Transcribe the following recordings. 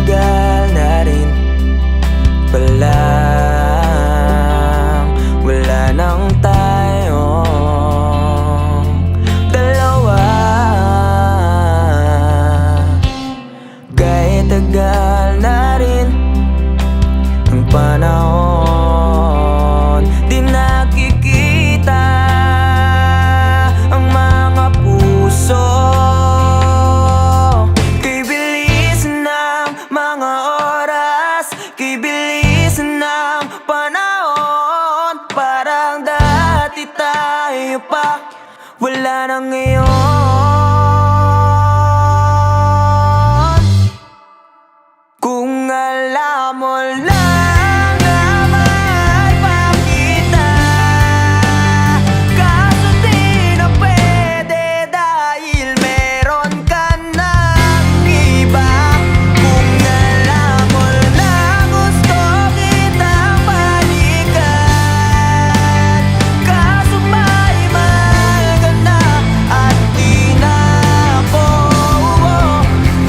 tagal na rin palang wala nang tayong dalawa. Kahit tagal na rin ang panahon, di nakikita ang mga puso. Kay bilis ng mga oras, kay bilis ng panahon, parang dati tayo pa, wala na ngayon. Kung alam mo lang na mahal pa kita, kaso di na pwede dahil meron ka ng iba. Kung alam mo lang gusto kitang balikan, kaso may mahal ka na at di na ako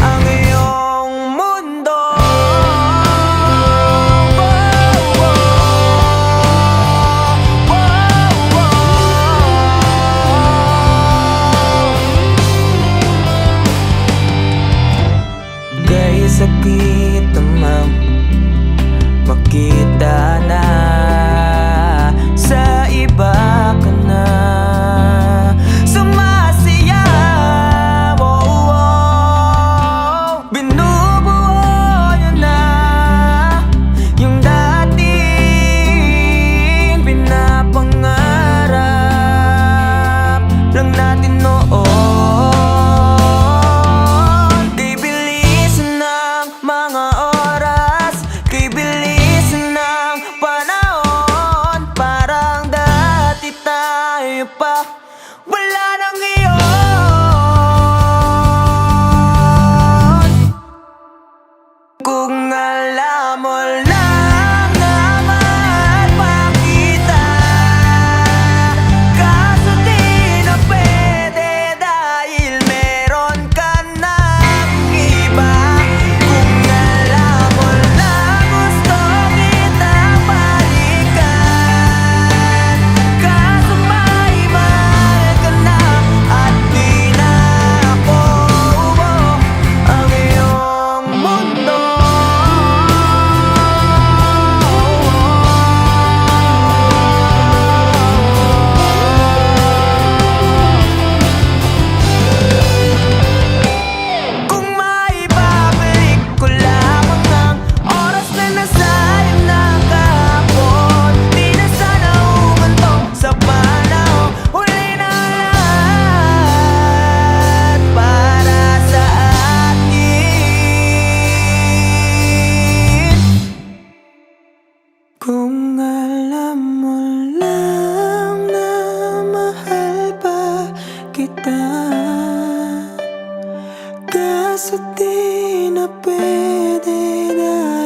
ang iyong mundo. Kaya sakit naman makita na sa iba ka na sumasayaw. Binubuo niyo na yung dating pinapangarap lang natin noon. Kay bilis ng mga oras, kay bilis ng panahon, parang dati tayo pa, wala na ngayon. Kung alam mo lang na mahal pa kita, kaso di na pwede dahil meron ka ng iba. Kung alam mo lang gusto kitang balikan, kaso may mahal ka na at di na ako ang iyong mundo. Kung maibabalik ko lamang ang oras na nasayang na kahapon, di na sana umanto sa panahon. Huli na lahat para sa atin. Kung alam mo lang na mahal pa kita, kaso di na pwede na